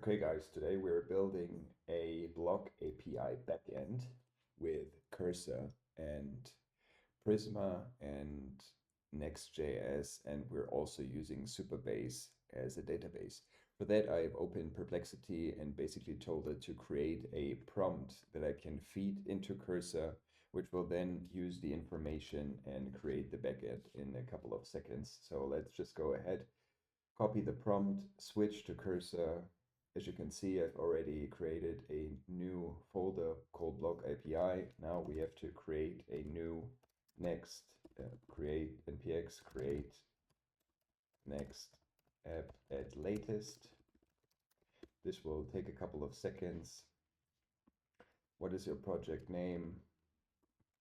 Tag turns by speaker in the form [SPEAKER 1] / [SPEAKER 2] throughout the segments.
[SPEAKER 1] Okay, guys, today we're building a blog API backend with Cursor and Prisma and NextJS, and we're also using Supabase as a database. For that, I've opened Perplexity and basically told it to create a prompt that I can feed into Cursor, which will then use the information and create the backend in a couple of seconds. So let's just go ahead, copy the prompt, switch to Cursor. As you can see, I've already created a new folder called blog API. Now we have to create a new next, create npx, create next app at latest. This will take a couple of seconds. What is your project name?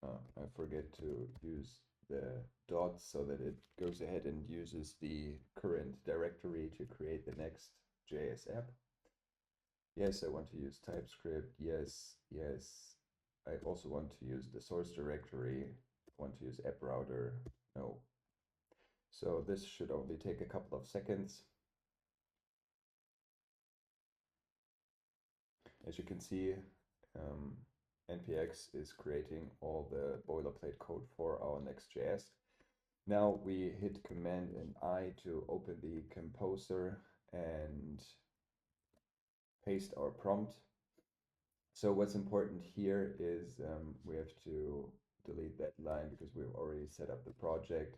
[SPEAKER 1] I forget to use the dots so that it goes ahead and uses the current directory to create the next JS app. Yes, I want to use TypeScript. Yes, yes. I also want to use the source directory. I want to use app router. No. So this should only take a couple of seconds. As you can see, npx is creating all the boilerplate code for our Next.js. Now we hit Command and I to open the composer and paste our prompt. So what's important here is we have to delete that line because we've already set up the project.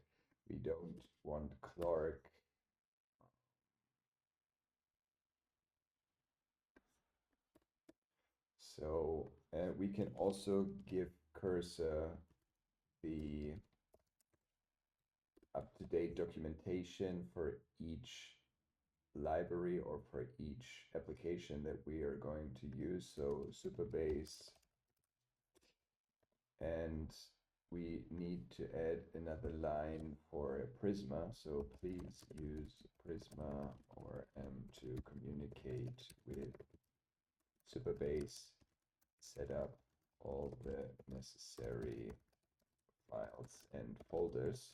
[SPEAKER 1] We don't want Clark. So we can also give Cursor the up-to-date documentation for each library or for each application that we are going to use. So Supabase, and we need to add another line for Prisma. So please use Prisma or to communicate with Supabase, set up all the necessary files and folders.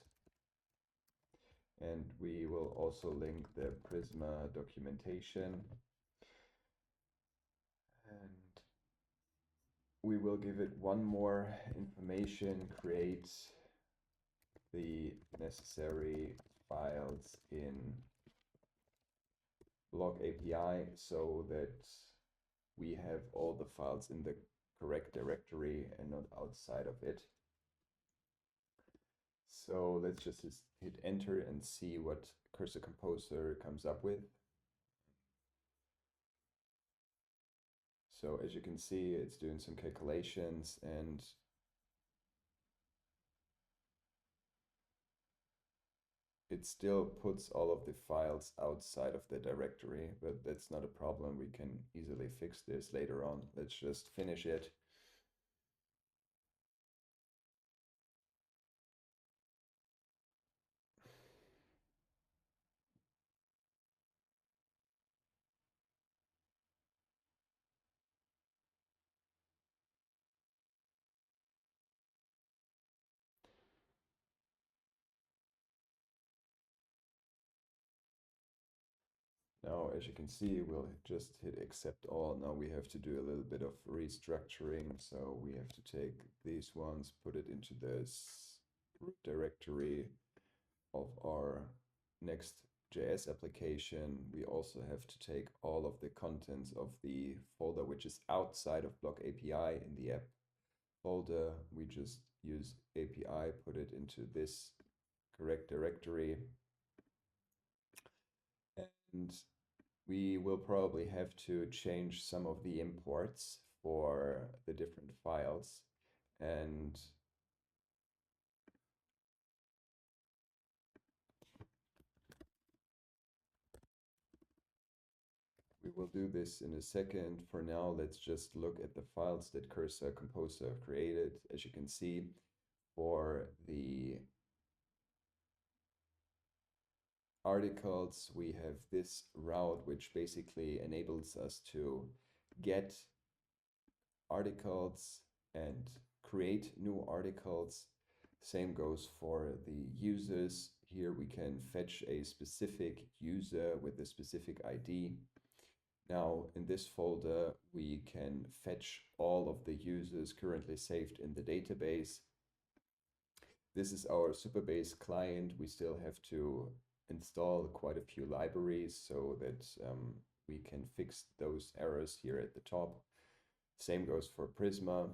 [SPEAKER 1] And we will also link the Prisma documentation. And we will give it one more information, create the necessary files in blog API so that we have all the files in the correct directory and not outside of it. So let's just hit enter and see what Cursor Composer comes up with. So as you can see, it's doing some calculations and it still puts all of the files outside of the directory, but that's not a problem. We can easily fix this later on. Let's just finish it. Now, as you can see, we'll just hit accept all. Now we have to do a little bit of restructuring. So we have to take these ones, put it into this root directory of our Next.js application. We also have to take all of the contents of the folder, which is outside of blog API in the app folder. We just use API, put it into this correct directory. And we will probably have to change some of the imports for the different files. And we will do this in a second. For now, let's just look at the files that Cursor Composer created. As you can see, for the articles, we have this route, which basically enables us to get articles and create new articles. Same goes for the users. Here we can fetch a specific user with a specific ID. Now, in this folder, we can fetch all of the users currently saved in the database. This is our Supabase client. We still have to install quite a few libraries so that we can fix those errors here at the top. Same goes for Prisma.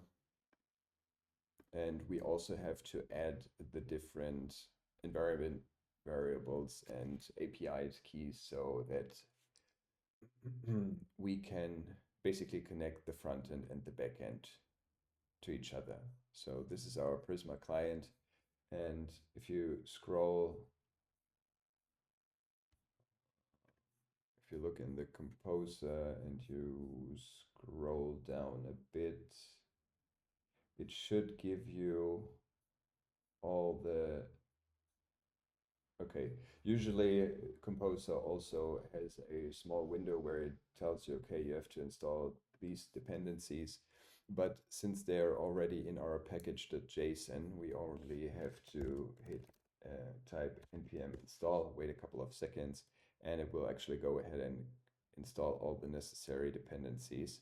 [SPEAKER 1] And we also have to add the different environment variables and API keys so that we can basically connect the front end and the back end to each other. So this is our Prisma client. And if you scroll, if you look in the composer and you scroll down a bit, it should give you all the, okay, usually Composer also has a small window where it tells you, okay, you have to install these dependencies. But since they're already in our package.json, we only have to hit type npm install, wait a couple of seconds, and it will actually go ahead and install all the necessary dependencies.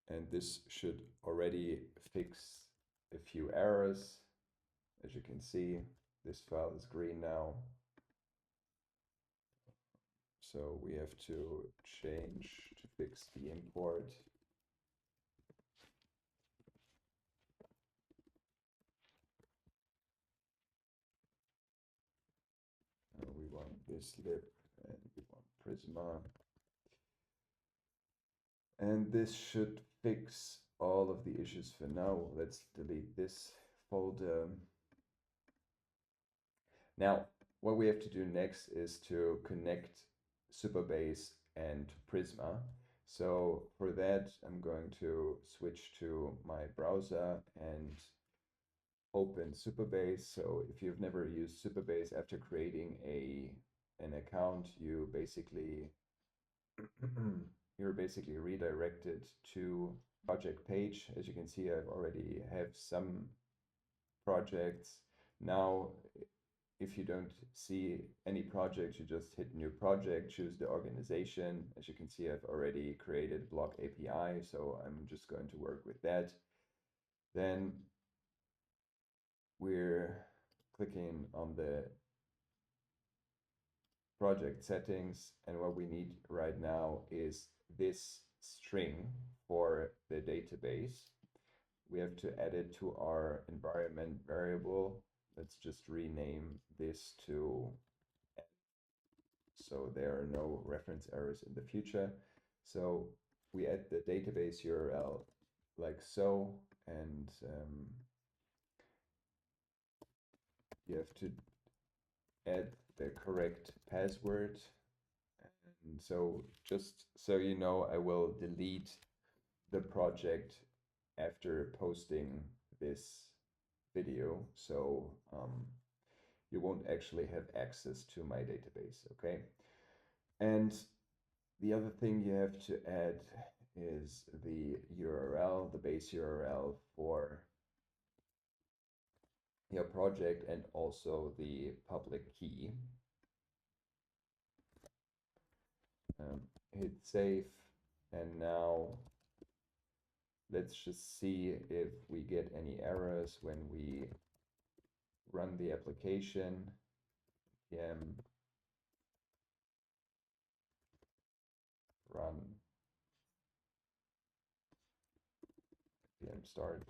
[SPEAKER 1] And this should already fix a few errors. As you can see, this file is green now. So we have to change to fix the import. We want this lib and we want Prisma. And this should fix all of the issues for now. Let's delete this folder. Now, what we have to do next is to connect Supabase and Prisma. So for that, I'm going to switch to my browser and open Supabase. So if you've never used Supabase, after creating an account, you basically you're basically redirected to project page. As you can see, I already have some projects. Now, if you don't see any project, you just hit new project, choose the organization. As you can see, I've already created Block API, so I'm just going to work with that. Then we're clicking on the project settings, and what we need right now is this string for the database. We have to add it to our environment variable. Let's just rename this to, so there are no reference errors in the future. So we add the database URL like so, and you have to add the correct password. And so just so you know, I will delete the project after posting this video. So you won't actually have access to my database, okay? And the other thing you have to add is the URL, the base URL for your project, and also the public key. Hit save, and now let's just see if we get any errors when we run the application. Run start.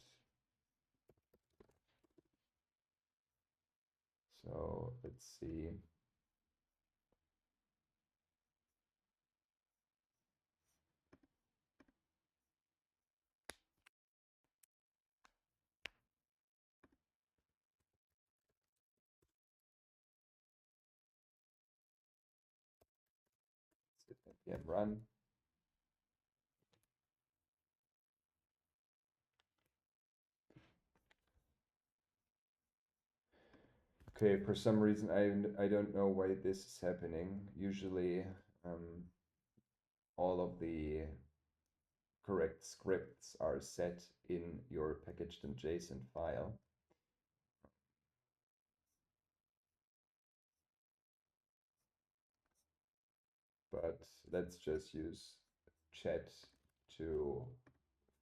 [SPEAKER 1] So let's see. Let's hit run. Okay, for some reason I don't know why this is happening. Usually all of the correct scripts are set in your package.json file. but let's just use chat to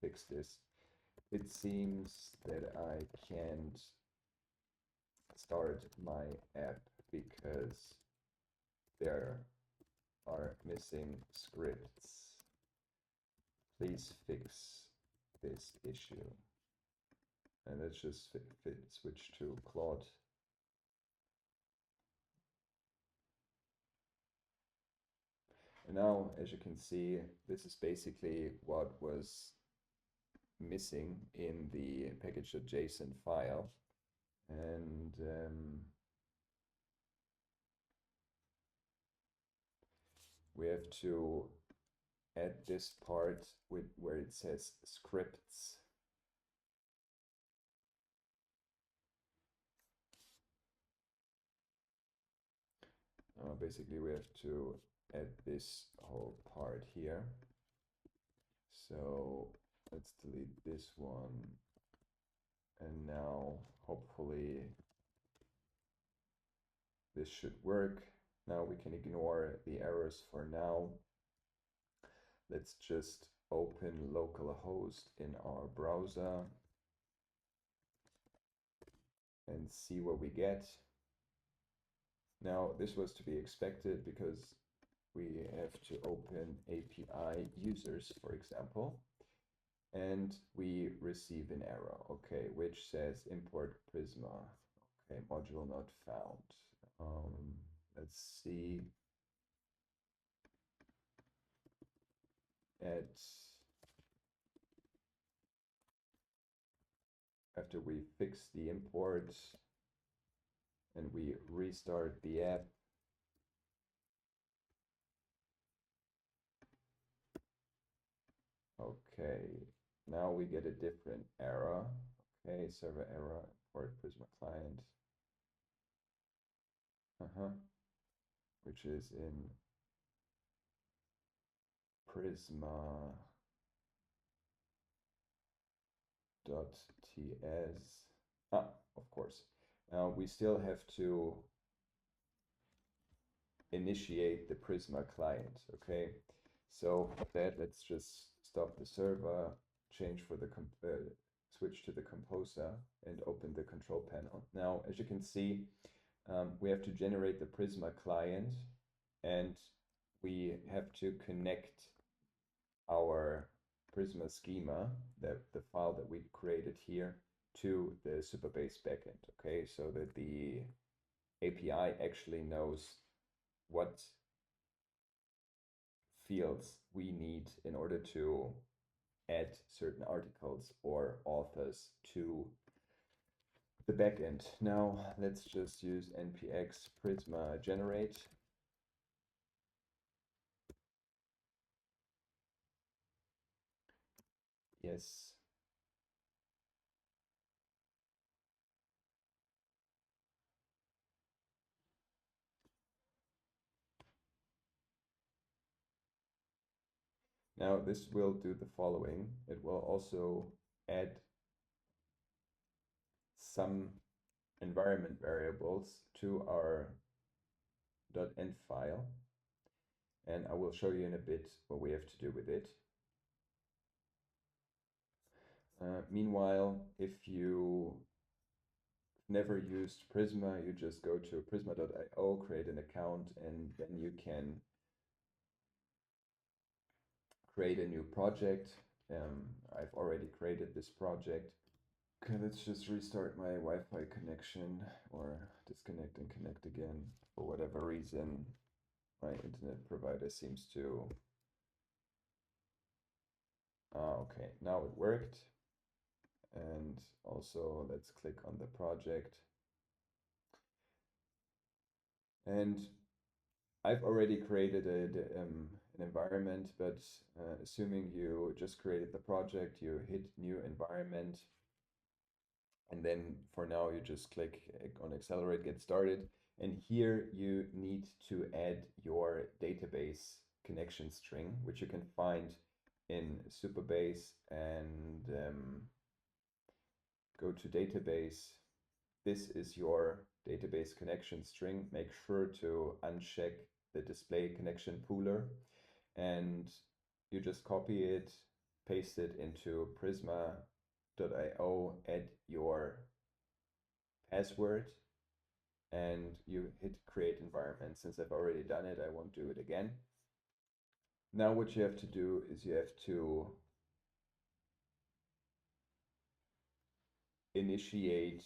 [SPEAKER 1] fix this. It seems that I can't start my app because there are missing scripts. Please fix this issue. And let's just switch to Claude. And now, as you can see, this is basically what was missing in the package.json file. And we have to add this part where it says scripts. Basically, we have to add this whole part here. So let's delete this one. And now, hopefully, this should work. Now we can ignore the errors for now. Let's just open localhost in our browser and see what we get. Now, this was to be expected because we have to open API users, for example, and we receive an error, okay, which says import Prisma. Okay, module not found. Let's see. After we fix the import and we restart the app, okay, now we get a different error. Okay, server error, import Prisma client. Which is in Prisma.ts. Of course. Now we still have to initiate the Prisma client, okay? So for that, let's just stop the server, change for the switch to the composer and open the control panel. Now, as you can see, we have to generate the Prisma client and we have to connect our Prisma schema, the file that we created here, to the Supabase backend, okay? So that the API actually knows what fields we need in order to add certain articles or authors to the backend. Now let's just use npx prisma generate. Yes. Now this will do the following. It will also add some environment variables to our .env file. And I will show you in a bit what we have to do with it. Meanwhile, if you never used Prisma, you just go to prisma.io, create an account, and then you can create a new project. I've already created this project. Okay, let's just restart my Wi-Fi connection or disconnect and connect again. For whatever reason, my internet provider seems to... okay, now it worked. And also let's click on the project. And I've already created an environment, but assuming you just created the project, you hit new environment. And then for now, you just click on accelerate, get started. And here you need to add your database connection string, which you can find in Supabase, and go to database. This is your database connection string. Make sure to uncheck the display connection pooler, and you just copy it, paste it into prisma.io, add your password, and you hit create environment. Since I've already done it, I won't do it again. Now what you have to do is you have to initiate,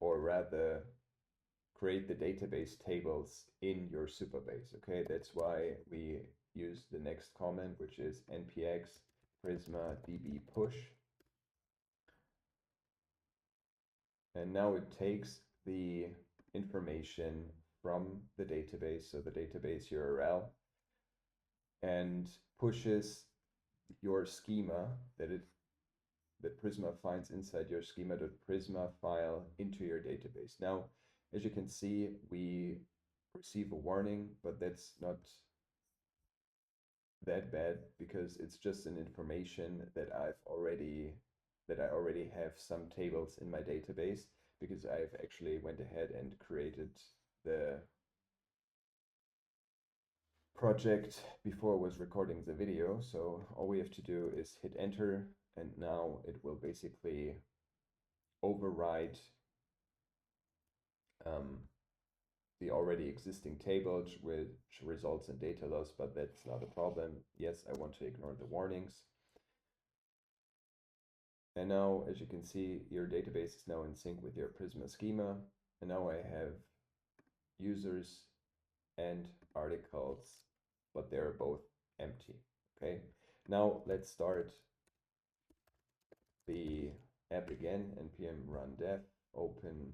[SPEAKER 1] or rather create the database tables in your Supabase. Okay, that's why we use the next comment, which is npx prisma db push. And now it takes the information from the database, so the database URL, and pushes your schema that Prisma finds inside your schema.prisma file into your database. Now, as you can see, we receive a warning, but that's not that bad because it's just an information that I already have some tables in my database, because I've actually went ahead and created the project before I was recording the video. So all we have to do is hit enter, and now it will basically override the already existing table, which results in data loss, but that's not a problem. Yes, I want to ignore the warnings. And now, as you can see, your database is now in sync with your Prisma schema. And now I have users and articles, but they're both empty. Okay, now let's start the app again. npm run dev, open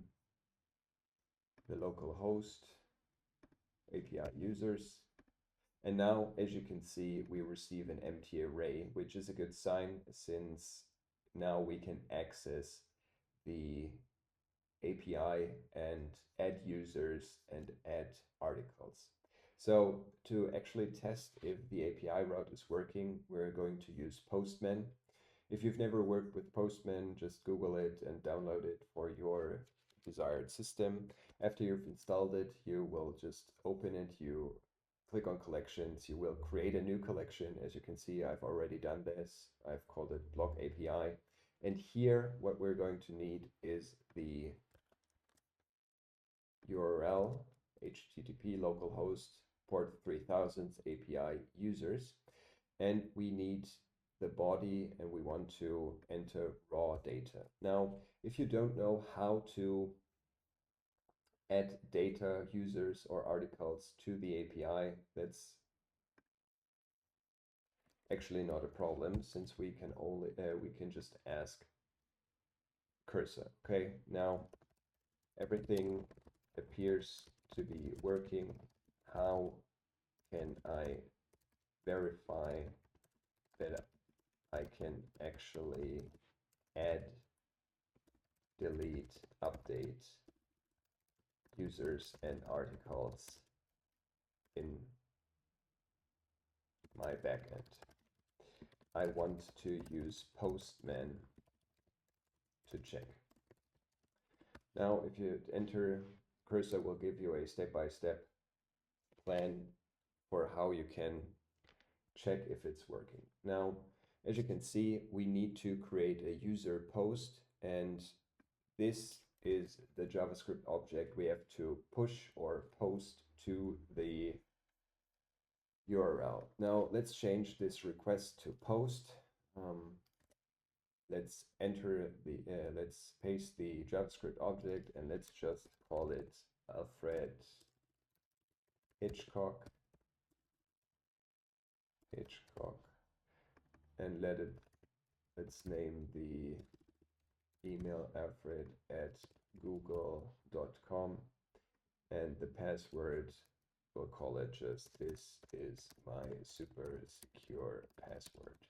[SPEAKER 1] the local host, API users. And now, as you can see, we receive an empty array, which is a good sign, since now we can access the API and add users and add articles. So to actually test if the API route is working, we're going to use Postman. If you've never worked with Postman, just Google it and download it for your desired system. After you've installed it, you will just open it, you click on collections, you will create a new collection. As you can see, I've already done this. I've called it Block API. And here, what we're going to need is the URL, HTTP localhost port 3000 API users. And we need the body, and we want to enter raw data. Now, if you don't know how to add data, users, or articles to the API, that's actually not a problem, since we can just ask Cursor. Okay, now everything appears to be working. How can I verify that I can actually add, delete, update users and articles in my backend? I want to use Postman to check. Now, if you enter, Cursor will give you a step-by-step plan for how you can check if it's working. Now, as you can see, we need to create a user post, and this is the JavaScript object we have to push or post to the URL. Now, let's change this request to post. Let's paste the JavaScript object, and let's just call it Alfred Hitchcock, and let's name the email alfred@google.com, and the password, we'll call it just "this is my super secure password."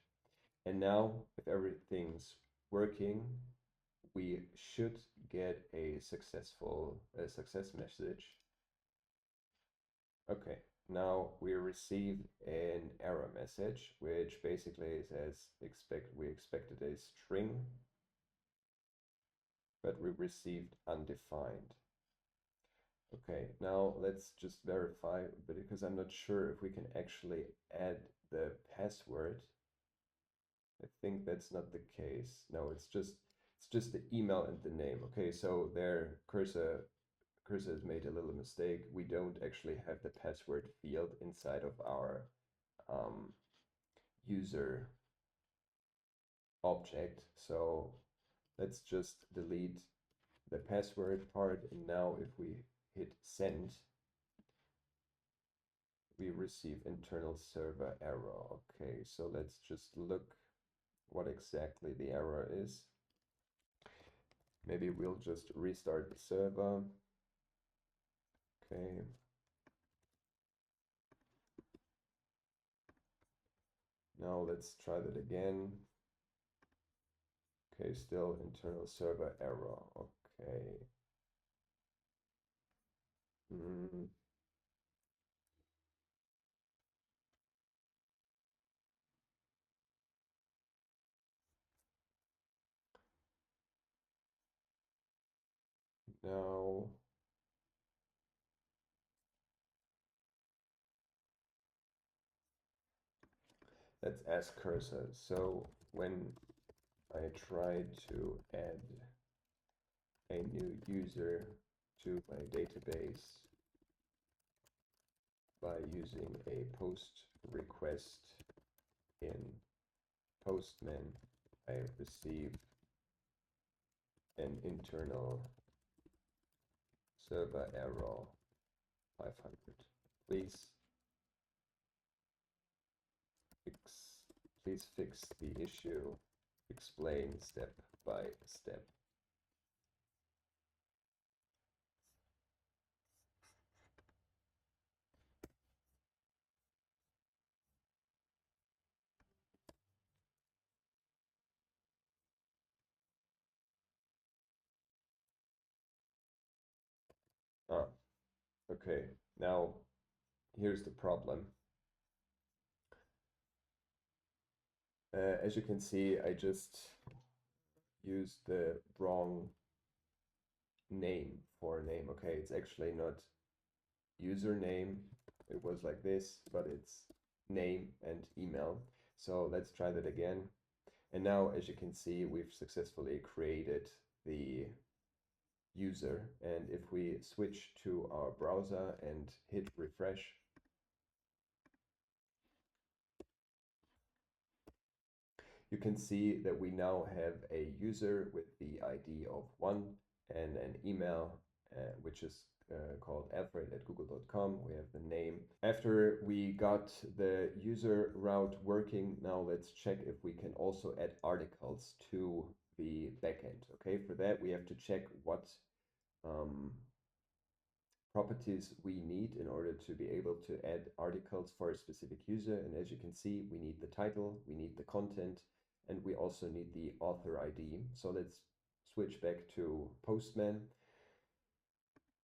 [SPEAKER 1] And now, if everything's working, we should get a success message. Okay, now we receive an error message, which basically says we expected a string, but we received undefined. Okay, now let's just verify, but because I'm not sure if we can actually add the password. I think that's not the case. No, it's just the email and the name. Okay, so there cursor has made a little mistake. We don't actually have the password field inside of our um, user object. So let's just delete the password part. And now if we hit send, we receive internal server error. Okay, so let's just look what exactly the error is. Maybe we'll just restart the server. Okay. Now let's try that again. Okay, still internal server error. Okay. Mm, now let's ask cursor. So when I try to add a new user to my database by using a post request in Postman, I receive an internal server error 500. Please fix, please fix the issue. Explain step by step. Ah, okay. Now here's the problem. As you can see, I just used the wrong name for a name. Okay, it's actually not username. It was like this, but it's name and email. So let's try that again. And now, as you can see, we've successfully created the user. And if we switch to our browser and hit refresh, you can see that we now have a user with the ID of 1 and an email, which is called alfred@google.com. We have the name. After we got the user route working, now let's check if we can also add articles to the backend. Okay, for that we have to check what um, properties we need in order to be able to add articles for a specific user. And as you can see, we need the title, we need the content, and we also need the author ID. So let's switch back to Postman.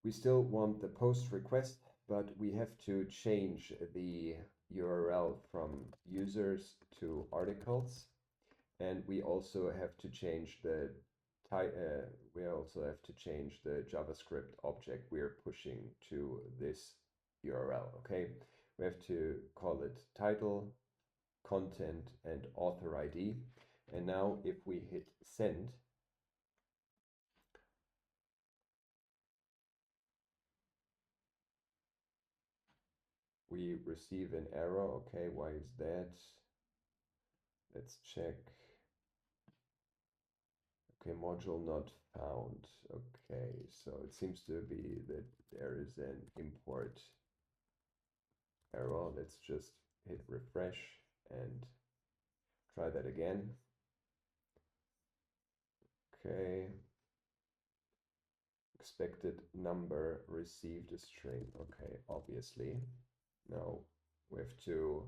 [SPEAKER 1] We still want the post request, but we have to change the URL from users to articles. And we also have to change the we also have to change the JavaScript object we're pushing to this URL. Okay, we have to call it title, content, and author ID. And now if we hit send, we receive an error. Okay, why is that? Let's check. Okay, module not found. Okay, so it seems to be that there is an import error. Let's just hit refresh and try that again. Okay. Expected number received a string. Okay, obviously. Now we have to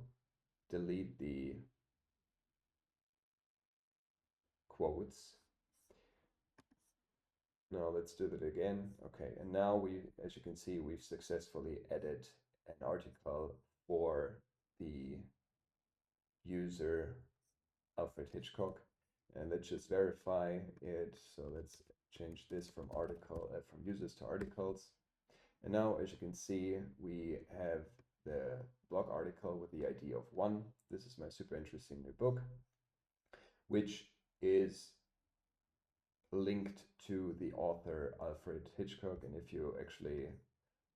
[SPEAKER 1] delete the quotes. Now let's do that again. Okay, and now we, as you can see, we've successfully added an article for the user Alfred Hitchcock. And let's just verify it. So let's change this from from users to articles. And now, as you can see, we have the blog article with the ID of 1. This is my super interesting new book, which is linked to the author Alfred Hitchcock. And if you actually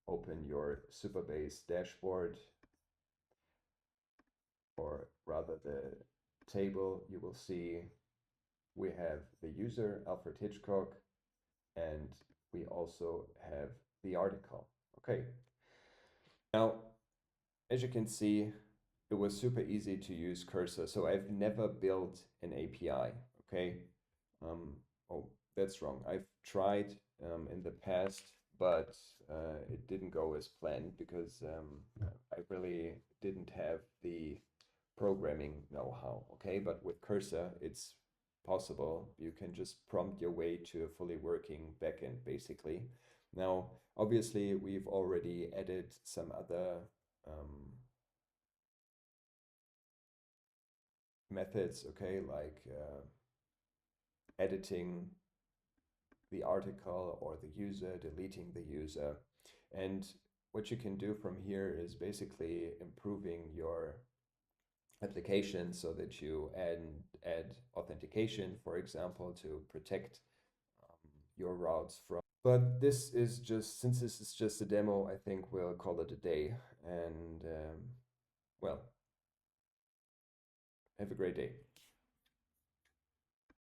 [SPEAKER 1] open your Supabase dashboard, or rather the table, you will see we have the user Alfred Hitchcock, and we also have the article. Okay. Now, as you can see, it was super easy to use Cursor. So I've never built an API. Okay. Um, oh, that's wrong. I've tried in the past, but it didn't go as planned because I really didn't have the programming know-how. Okay, but with Cursor, it's possible. You can just prompt your way to a fully working backend, basically. Now, obviously, we've already added some other methods, okay, like editing the article or the user, deleting the user. And what you can do from here is basically improving your application so that you add authentication, for example, to protect your routes from. But this is just, since this is just a demo, I think we'll call it a day. And well, have a great day.